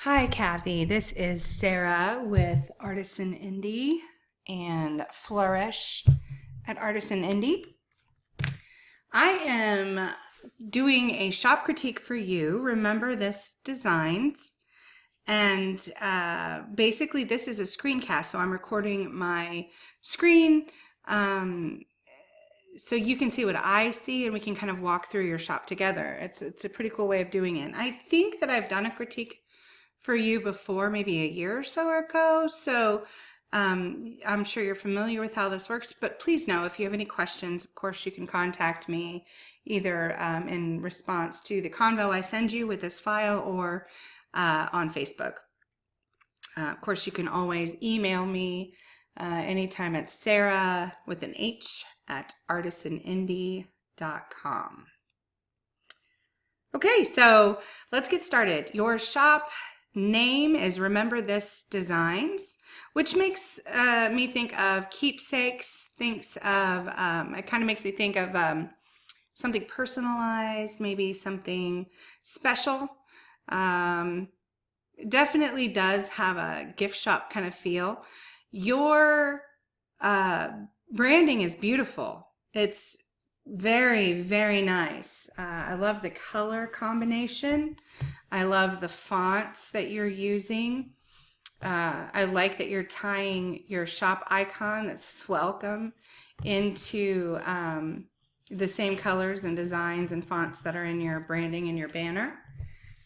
Hi, Kathy. This is Sarah with Artisan Indie and Flourish at Artisan Indie. I am doing a shop critique for you. Remember This Designs. And basically, this is a screencast. So I'm recording my screen so you can see what I see and we can kind of walk through your shop together. It's a pretty cool way of doing it. I think that I've done a critique for you before, maybe a year or so ago. So I'm sure you're familiar with how this works, but please know if you have any questions, of course, you can contact me either in response to the convo I send you with this file or on Facebook. Of course, you can always email me anytime at Sarah with an H at artisanindie.com. Okay, so let's get started. Your shop name is Remember This Designs, which makes me think of keepsakes, it kind of makes me think of something personalized, maybe something special. Definitely does have a gift shop kind of feel. Your branding is beautiful. It's very, very nice. I love the color combination. I love the fonts that you're using. I like that you're tying your shop icon that says welcome into the same colors and designs and fonts that are in your branding and your banner.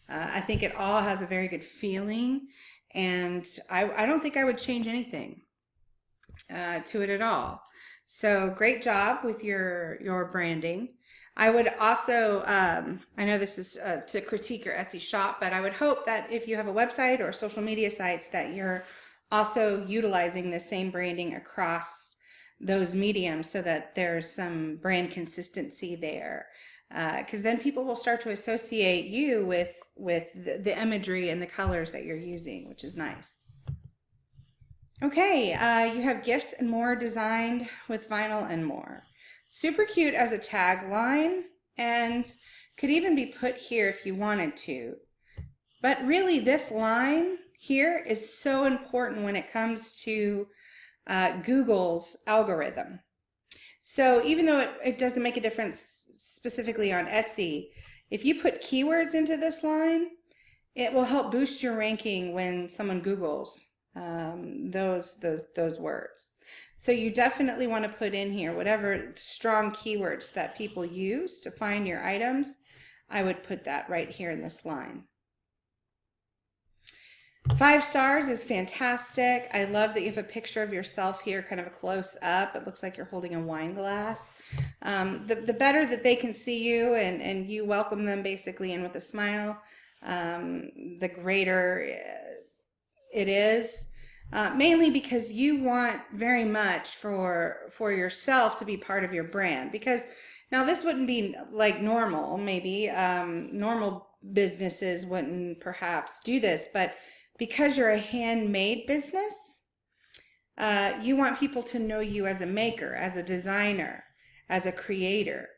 I think it all has a very good feeling, and I don't think I would change anything to it at all. So great job with your branding. I would also, I know this is to critique your Etsy shop, but I would hope that if you have a website or social media sites that you're also utilizing the same branding across those mediums so that there's some brand consistency there. Because then people will start to associate you with the imagery and the colors that you're using, which is nice. Okay, you have gifts and more designed with vinyl and more. Super cute as a tagline and could even be put here if you wanted to. But really this line here is so important when it comes to Google's algorithm. So even though it doesn't make a difference specifically on Etsy, if you put keywords into this line, it will help boost your ranking when someone Googles those words. So you definitely want to put in here whatever strong keywords that people use to find your items. I would put that right here in this line. 5 stars is fantastic. I love that you have a picture of yourself here, kind of a close up. It looks like you're holding a wine glass. The better that they can see you and you welcome them basically in with a smile, the greater it is. Mainly because you want very much for yourself to be part of your brand. Because now this wouldn't be like normal, maybe normal businesses wouldn't perhaps do this, but because you're a handmade business, you want people to know you as a maker, as a designer, as a creator.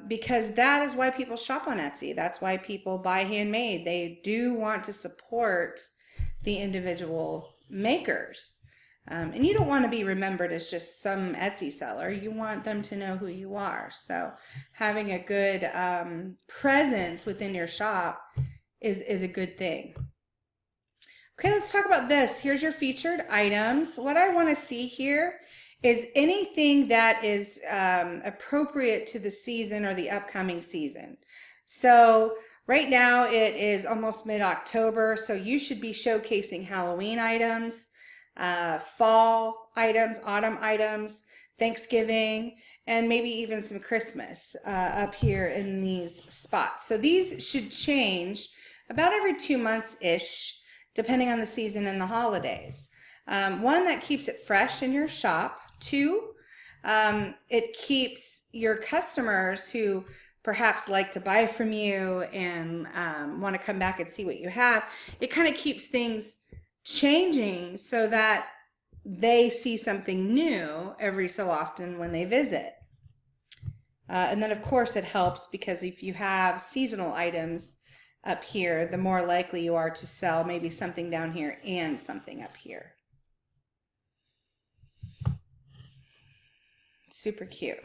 Because that is why people shop on Etsy. That's why people buy handmade. They do want to support the individual makers. And you don't want to be remembered as just some Etsy seller. You want them to know who you are. So having a good presence within your shop is a good thing. Okay, let's talk about this. Here's your featured items. What I want to see here is anything that is appropriate to the season or the upcoming season. So right now it is almost mid-October, so you should be showcasing Halloween items, fall items, autumn items, Thanksgiving, and maybe even some Christmas up here in these spots. So these should change about every 2 months-ish, depending on the season and the holidays. One, that keeps it fresh in your shop. 2, it keeps your customers who perhaps like to buy from you and want to come back and see what you have. It kind of keeps things changing so that they see something new every so often when they visit. And then of course it helps because if you have seasonal items, up here, the more likely you are to sell maybe something down here and something up here. Super cute.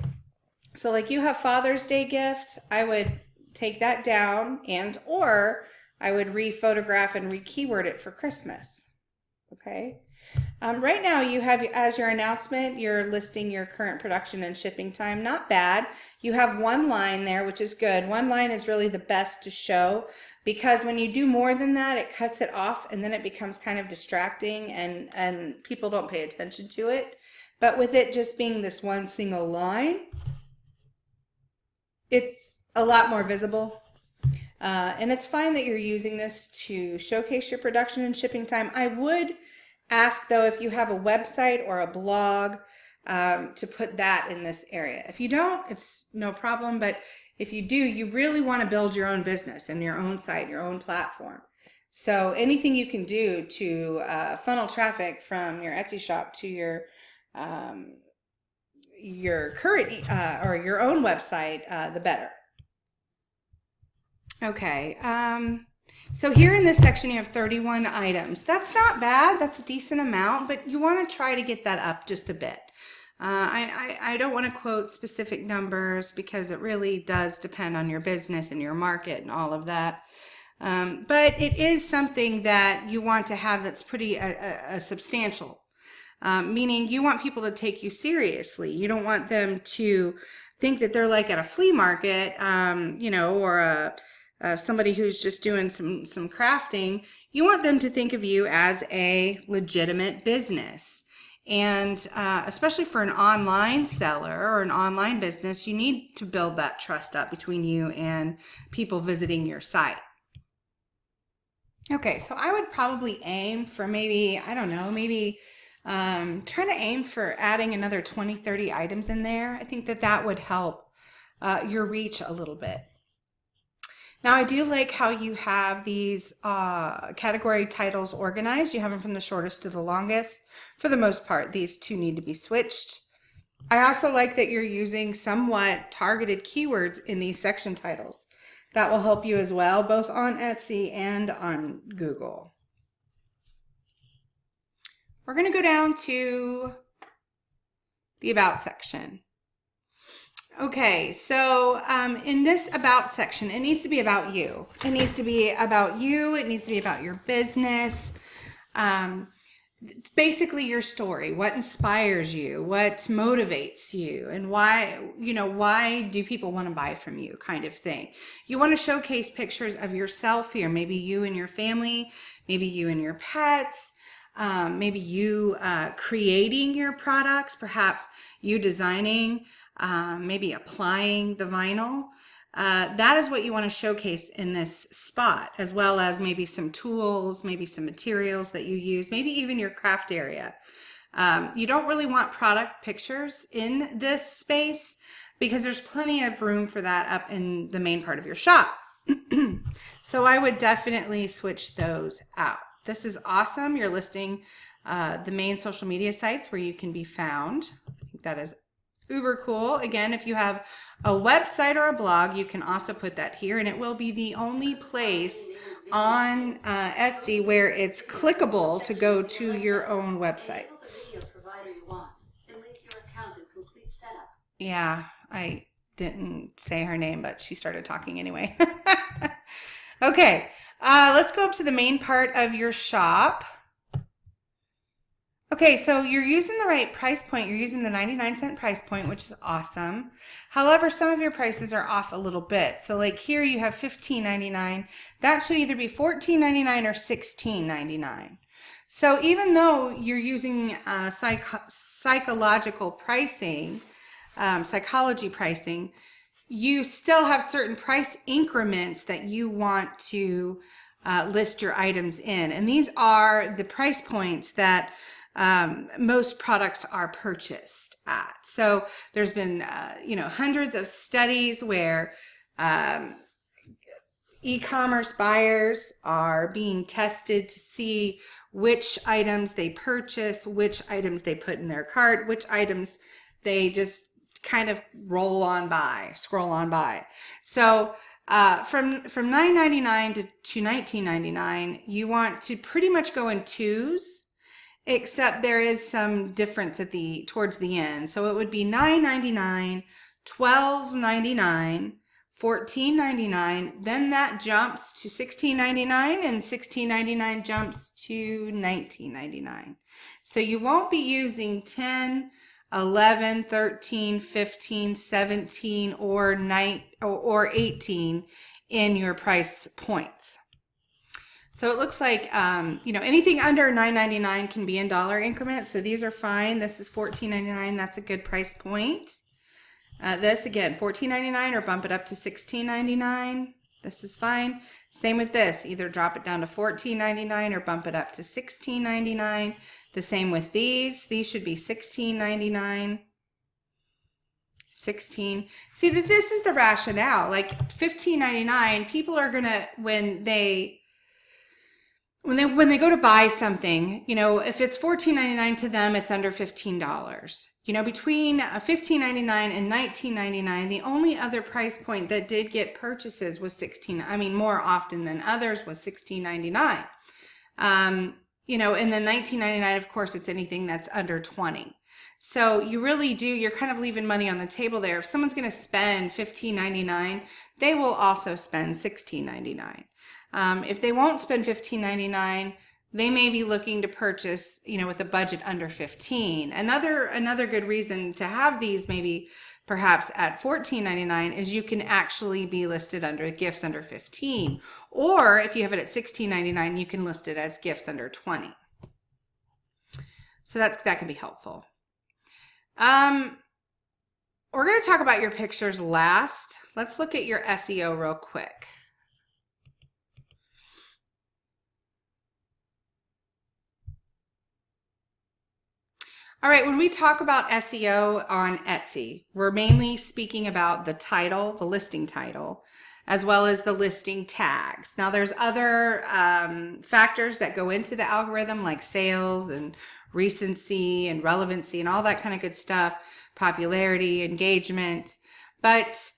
So like you have Father's Day gifts, I would take that down, and or I would re-photograph and re-keyword it for Christmas. Okay. Right now you have, as your announcement, you're listing your current production and shipping time. Not bad. You have one line there, which is good. One line is really the best to show, because when you do more than that, it cuts it off and then it becomes kind of distracting, and people don't pay attention to it. But with it just being this one single line, it's a lot more visible. And it's fine that you're using this to showcase your production and shipping time. I would ask, though, if you have a website or a blog, to put that in this area. If you don't, it's no problem. But if you do, you really want to build your own business and your own site, your own platform. So anything you can do to funnel traffic from your Etsy shop to your current or your own website, the better. Okay, so here in this section you have 31 items. That's not bad, that's a decent amount, but you want to try to get that up just a bit. I don't want to quote specific numbers because it really does depend on your business and your market and all of that. But it is something that you want to have that's pretty substantial. Meaning you want people to take you seriously. You don't want them to think that they're like at a flea market, you know, or somebody who's just doing some crafting. You want them to think of you as a legitimate business. And especially for an online seller or an online business, you need to build that trust up between you and people visiting your site. Okay, so I would probably aim for maybe, I don't know, maybe try to aim for adding another 20-30 items in there. I think that that would help your reach a little bit. Now, I do like how you have these category titles organized. You have them from the shortest to the longest. For the most part, these two need to be switched. I also like that you're using somewhat targeted keywords in these section titles. That will help you as well, both on Etsy and on Google. We're going to go down to the About section. Okay, so in this About section, it needs to be about you. It needs to be about you. It needs to be about your business. Basically your story, what inspires you, what motivates you, and why, you know, why do people want to buy from you, kind of thing. You want to showcase pictures of yourself here, maybe you and your family, maybe you and your pets, maybe you creating your products, perhaps you designing, maybe applying the vinyl. That is what you want to showcase in this spot, as well as maybe some tools, maybe some materials that you use, maybe even your craft area. You don't really want product pictures in this space because there's plenty of room for that up in the main part of your shop. So I would definitely switch those out. This is awesome. You're listing the main social media sites where you can be found. I think that is uber cool. Again, if you have a website or a blog, you can also put that here, and it will be the only place on Etsy where it's clickable to go to your own website. Yeah, I didn't say her name, but she started talking anyway. Okay, let's go up to the main part of your shop. Okay, so you're using the right price point. You're using the 99-cent price point, which is awesome. However, some of your prices are off a little bit. So like here you have $15.99. That should either be $14.99 or $16.99. So even though you're using psychological pricing, psychology pricing, you still have certain price increments that you want to list your items in. And these are the price points that most products are purchased at. So there's been, hundreds of studies where e-commerce buyers are being tested to see which items they purchase, which items they put in their cart, which items they just kind of scroll on by. So From $9.99 to $19.99, you want to pretty much go in twos, except there is some difference at towards the end. So it would be $9.99, $12.99, $14.99, then that jumps to $16.99, and $16.99 jumps to $19.99. So you won't be using 10, 11, 13, 15, 17, or 18 in your price points. So it looks like, anything under $9.99 can be in dollar increments. So these are fine. This is $14.99. That's a good price point. This again, $14.99 or bump it up to $16.99. This is fine. Same with this. Either drop it down to $14.99 or bump it up to $16.99. The same with these. These should be $16.99. 16. See, that this is the rationale. Like $15.99, people are gonna when they go to buy something, if it's $14.99 to them, it's under $15. Between $15.99 and $19.99, the only other price point that did get purchases was more often than others was $16.99. And then $19.99, of course, it's anything that's under $20. So you really do, you're kind of leaving money on the table there. If someone's going to spend $15.99, they will also spend $16.99. If they won't spend $15.99, they may be looking to purchase, with a budget under 15. Another good reason to have these maybe perhaps at $14.99 is you can actually be listed under gifts under 15. Or if you have it at $16.99, you can list it as gifts under 20. So that can be helpful. We're going to talk about your pictures last. Let's look at your SEO real quick. All right, when we talk about SEO on Etsy, we're mainly speaking about the title, the listing title, as well as the listing tags. Now, there's other factors that go into the algorithm, like sales and recency and relevancy and all that kind of good stuff, popularity, engagement. But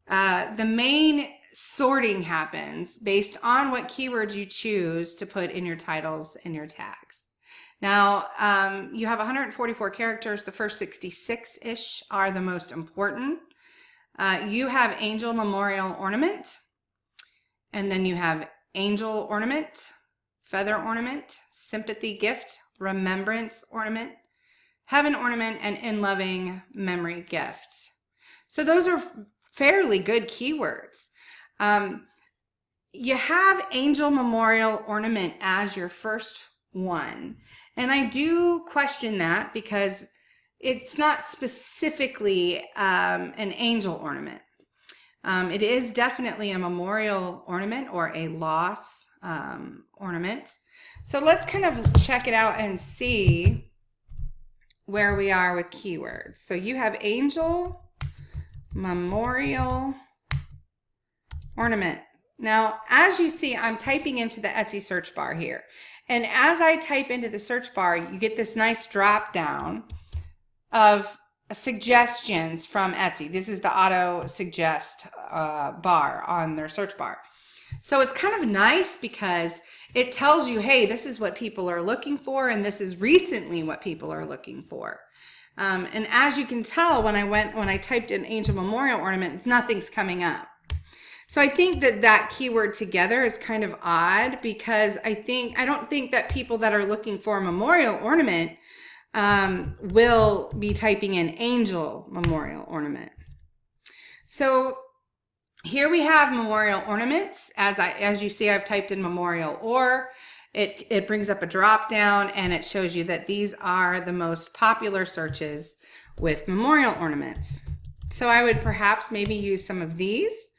the main sorting happens based on what keywords you choose to put in your titles and your tags. Now, you have 144 characters. The first 66-ish are the most important. You have angel memorial ornament, and then you have angel ornament, feather ornament, sympathy gift, remembrance ornament, heaven ornament, and in loving memory gift. So those are fairly good keywords. You have angel memorial ornament as your first one. And I do question that because it's not specifically an angel ornament. It is definitely a memorial ornament or a loss ornament. So let's kind of check it out and see where we are with keywords. So you have angel memorial ornament. Now, as you see, I'm typing into the Etsy search bar here. And as I type into the search bar, you get this nice drop down of suggestions from Etsy. This is the auto suggest bar on their search bar. So it's kind of nice because it tells you, hey, this is what people are looking for, and this is recently what people are looking for. And as you can tell, when I typed in angel memorial ornament, nothing's coming up. So I think that keyword together is kind of odd because I don't think that people that are looking for a memorial ornament will be typing in angel memorial ornament. So here we have memorial ornaments. As you see, I've typed in memorial or. It brings up a drop down and it shows you that these are the most popular searches with memorial ornaments. So I would perhaps maybe use some of these.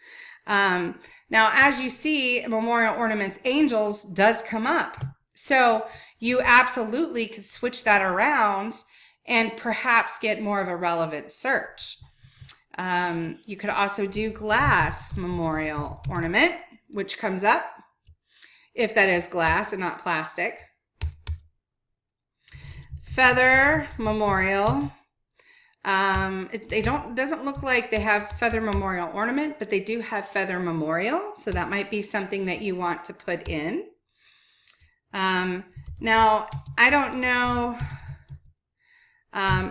Now, as you see, memorial ornaments angels does come up. So you absolutely could switch that around and perhaps get more of a relevant search. You could also do glass memorial ornament, which comes up if that is glass and not plastic. Feather memorial. They doesn't look like they have feather memorial ornament, but they do have feather memorial. So that might be something that you want to put in. Now, I don't know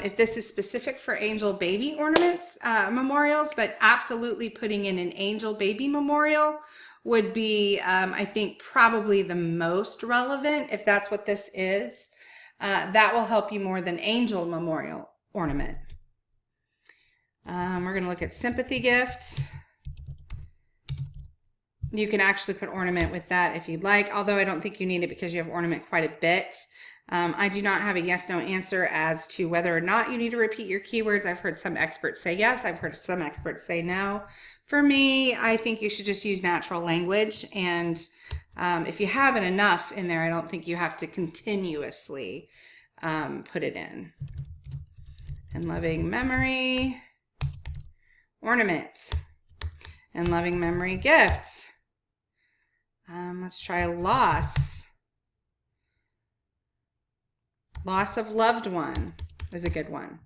if this is specific for angel baby ornaments, memorials, but absolutely putting in an angel baby memorial would be, I think, probably the most relevant, if that's what this is. That will help you more than angel memorial ornament. We're going to look at sympathy gifts. You can actually put ornament with that if you'd like, although I don't think you need it because you have ornament quite a bit. I do not have a yes/no answer as to whether or not you need to repeat your keywords. I've heard some experts say yes. I've heard some experts say no. For me, I think you should just use natural language. And if you have enough in there, I don't think you have to continuously put it in. And loving memory, ornament, and loving memory gifts. Let's try loss. Loss of loved one is a good one.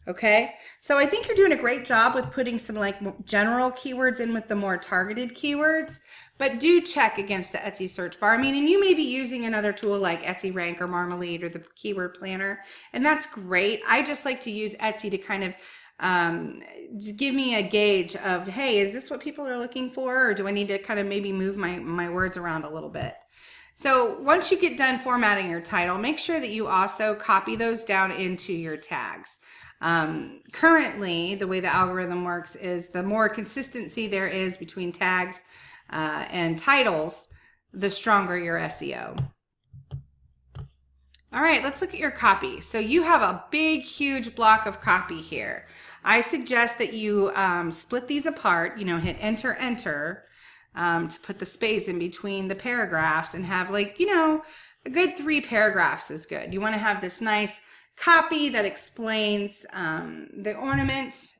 Okay, so I think you're doing a great job with putting some like general keywords in with the more targeted keywords, but do check against the Etsy search bar. I mean, and you may be using another tool like Etsy Rank or Marmalade or the keyword planner, and that's great. I just like to use Etsy to kind of give me a gauge of, hey, is this what people are looking for, or do I need to kind of maybe move my words around a little bit? So once you get done formatting your title, make sure that you also copy those down into your tags. Currently, the way the algorithm works is the more consistency there is between tags and titles, the stronger your SEO. All right, let's look at your copy. So you have a big, huge block of copy here. I suggest that you split these apart, hit enter, enter, to put the space in between the paragraphs and have a good 3 paragraphs is good. You want to have this nice copy that explains the ornament,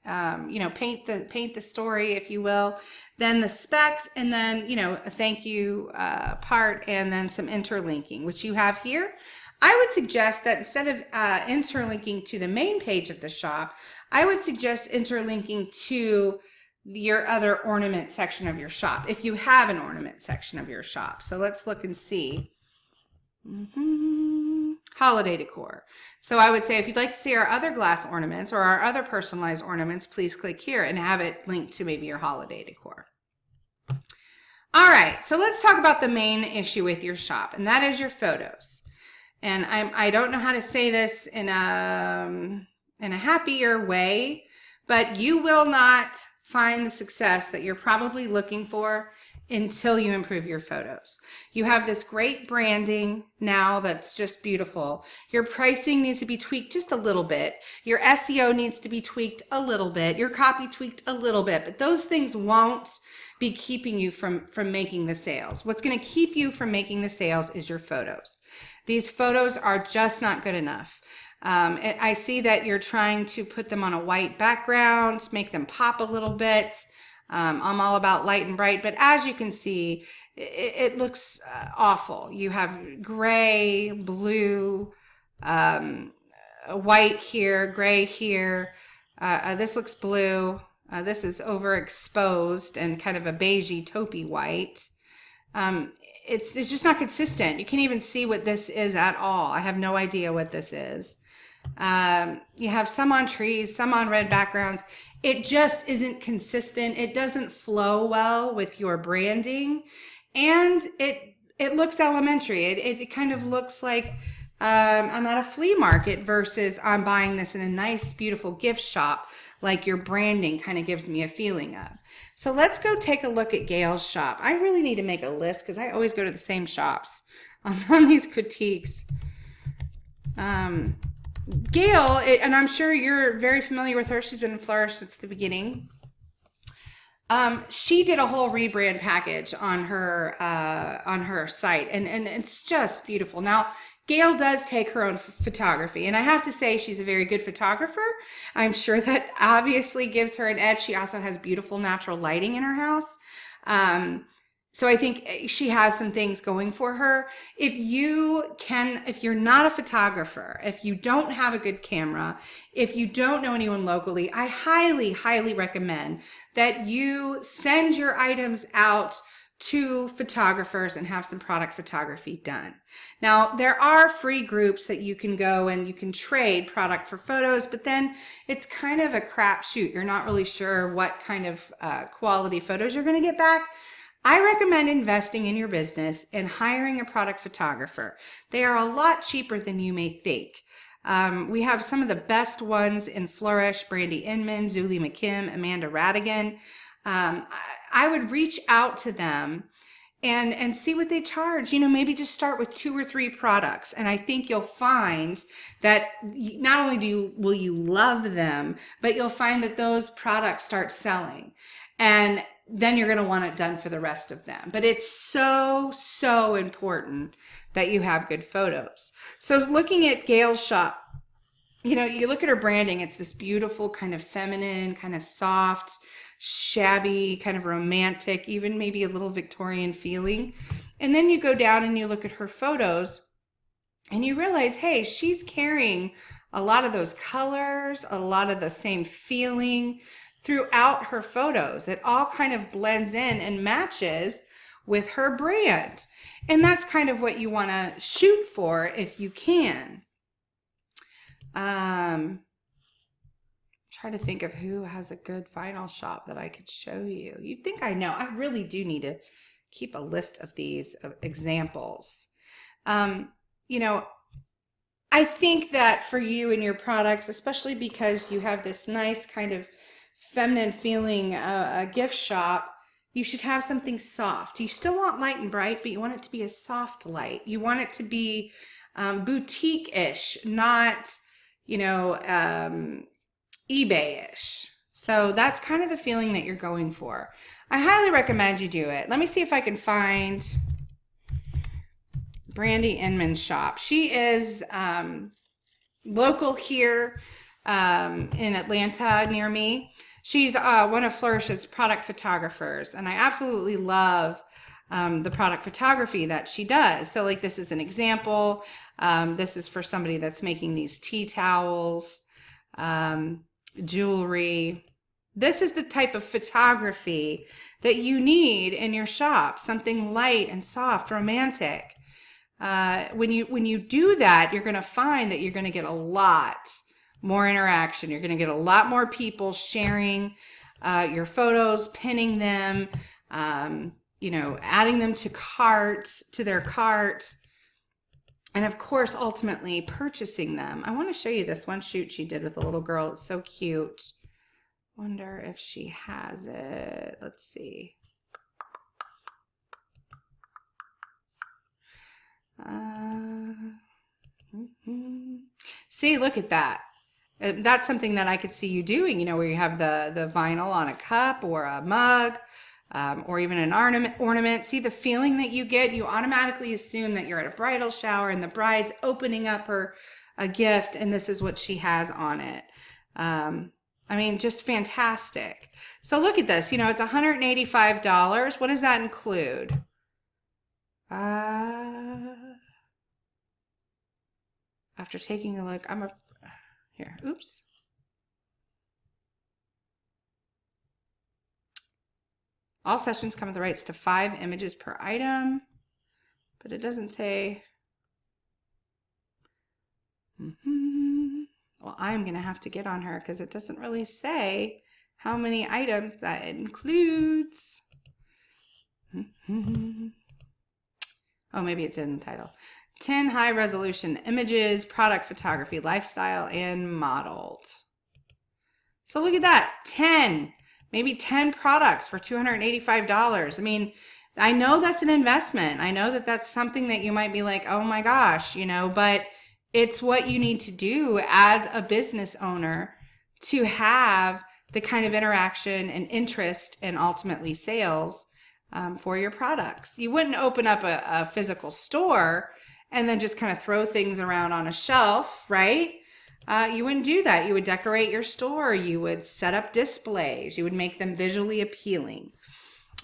paint the story, if you will, then the specs, and then, a thank you part, and then some interlinking, which you have here. I would suggest that instead of interlinking to the main page of the shop, I would suggest interlinking to your other ornament section of your shop, if you have an ornament section of your shop. So let's look and see. Holiday decor. So I would say if you'd like to see our other glass ornaments or our other personalized ornaments, please click here and have it linked to maybe your holiday decor. All right, so let's talk about the main issue with your shop, and that is your photos. And I don't know how to say this in a happier way, but you will not find the success that you're probably looking for until you improve your photos. You have this great branding now that's just beautiful. Your pricing needs to be tweaked just a little bit. Your SEO needs to be tweaked a little bit. Your copy tweaked a little bit, but those things won't be keeping you from making the sales. What's going to keep you from making the sales is your photos. These photos are just not good enough. I see that you're trying to put them on a white background, make them pop a little bit. I'm all about light and bright, but as you can see, it looks awful. You have gray, blue, white here, gray here. This looks blue. This is overexposed and kind of a beigey taupey white. It's just not consistent. You can't even see what this is at all. I have no idea what this is. You have some on trees, some on red backgrounds. It just isn't consistent. It doesn't flow well with your branding, and it looks elementary. It kind of looks like I'm at a flea market versus I'm buying this in a nice, beautiful gift shop, like your branding kind of gives me a feeling of. So let's go take a look at Gail's shop. I really need to make a list because I always go to the same shops on these critiques. Gail, and I'm sure you're very familiar with her. She's been in Flourish since the beginning. She did a whole rebrand package on her site, and it's just beautiful. Now, Gail does take her own photography, and I have to say she's a very good photographer. I'm sure that obviously gives her an edge. She also has beautiful natural lighting in her house. So I think she has some things going for her. If you're not a photographer, if you don't have a good camera, if you don't know anyone locally, I highly, highly recommend that you send your items out to photographers and have some product photography done. Now, there are free groups that you can go and you can trade product for photos, but then it's kind of a crapshoot. You're not really sure what kind of quality photos you're going to get back. I recommend investing in your business and hiring a product photographer. They are a lot cheaper than you may think. We have some of the best ones in Flourish: Brandy Inman, Zuli McKim, Amanda Radigan. I would reach out to them and see what they charge. Maybe just start with 2 or 3 products. And I think you'll find that not only will you love them, but you'll find that those products start selling. And then you're going to want it done for the rest of them. But it's so, so important that you have good photos. So looking at Gail's shop, you look at her branding, it's this beautiful kind of feminine, kind of soft, shabby, kind of romantic, even maybe a little Victorian feeling. And then you go down and you look at her photos and you realize, hey, she's carrying a lot of those colors, a lot of the same feeling throughout her photos. It all kind of blends in and matches with her brand. And that's kind of what you want to shoot for if you can. Try to think of who has a good vinyl shop that I could show you. You'd think I know. I really do need to keep a list of these examples. I think that for you and your products, especially because you have this nice kind of feminine feeling gift shop, you should have something soft. You still want light and bright, but you want it to be a soft light. You want it to be boutique-ish, not eBay-ish. So that's kind of the feeling that you're going for. I highly recommend you do it. Let me see if I can find Brandy Inman's shop. She is local here in Atlanta near me. She's one of Flourish's product photographers, and I absolutely love the product photography that she does. So like this is an example. This is for somebody that's making these tea towels, jewelry. This is the type of photography that you need in your shop, something light and soft, romantic. When you do that, you're going to find that you're going to get a lot more interaction. You're going to get a lot more people sharing your photos, pinning them, adding them to their cart, and of course, ultimately purchasing them. I want to show you this one shoot she did with a little girl. It's so cute. Wonder if she has it. Let's see. See, look at that. That's something that I could see you doing, where you have the vinyl on a cup or a mug, or even an ornament. See the feeling that you get? You automatically assume that you're at a bridal shower and the bride's opening up a gift, and this is what she has on it. Just fantastic. So look at this. It's $185. What does that include? After taking a look, oops. All sessions come with the rights to 5 images per item, but it doesn't say. Well, I'm going to have to get on her because it doesn't really say how many items that includes. Oh, maybe it's in the title. 10 high-resolution images, product photography, lifestyle, and modeled. So look at that, 10. Maybe 10 products for $285. I know that's an investment. I know that that's something that you might be like, oh my gosh, but it's what you need to do as a business owner to have the kind of interaction and interest and ultimately sales for your products. You wouldn't open up a physical store and then just kind of throw things around on a shelf, right? You wouldn't do that. You would decorate your store. You would set up displays. You would make them visually appealing.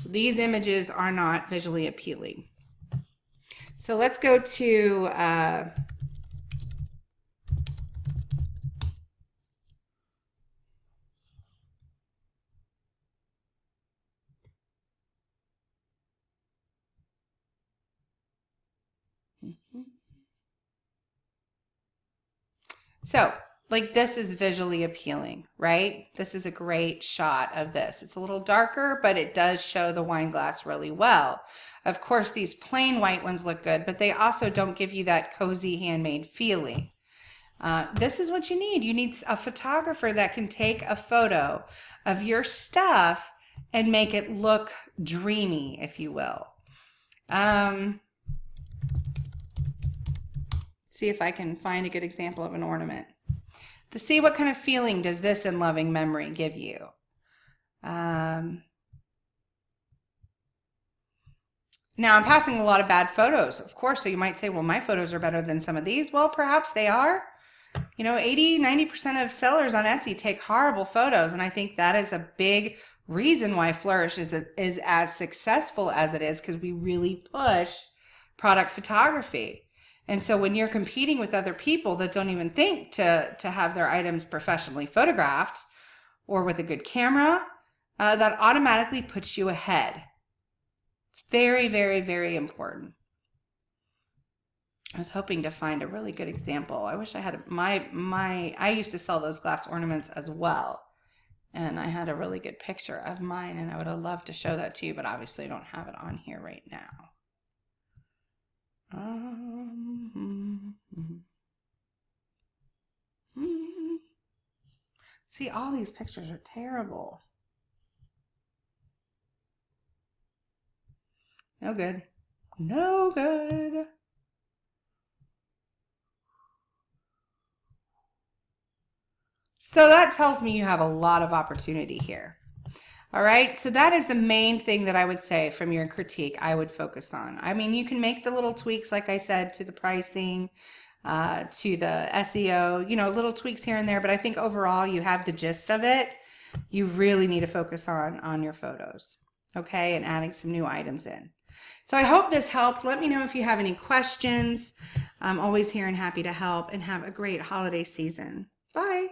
These images are not visually appealing. So let's go to so like this is visually appealing, right? This is a great shot of this. It's a little darker, but it does show the wine glass really well. Of course, these plain white ones look good, but they also don't give you that cozy handmade feeling. This is what you need. You need a photographer that can take a photo of your stuff and make it look dreamy, if you will. See if I can find a good example of an ornament. To see what kind of feeling does this in loving memory give you. Now I'm passing a lot of bad photos, of course, so you might say, well, my photos are better than some of these. Well, perhaps they are. You know, 80-90% of sellers on Etsy take horrible photos, and I think that is a big reason why Flourish is as successful as it is, because we really push product photography. And so when you're competing with other people that don't even think to have their items professionally photographed or with a good camera, that automatically puts you ahead. It's very, very, very important. I was hoping to find a really good example. I wish I had I used to sell those glass ornaments as well. And I had a really good picture of mine, and I would have loved to show that to you, but obviously I don't have it on here right now. See, all these pictures are terrible. No good. No good. So that tells me you have a lot of opportunity here. All right, so that is the main thing that I would say from your critique I would focus on. I mean, you can make the little tweaks, like I said, to the pricing, to the SEO, you know, little tweaks here and there, but I think overall you have the gist of it. You really need to focus on your photos, okay, and adding some new items in. So I hope this helped. Let me know if you have any questions. I'm always here and happy to help, and have a great holiday season. Bye.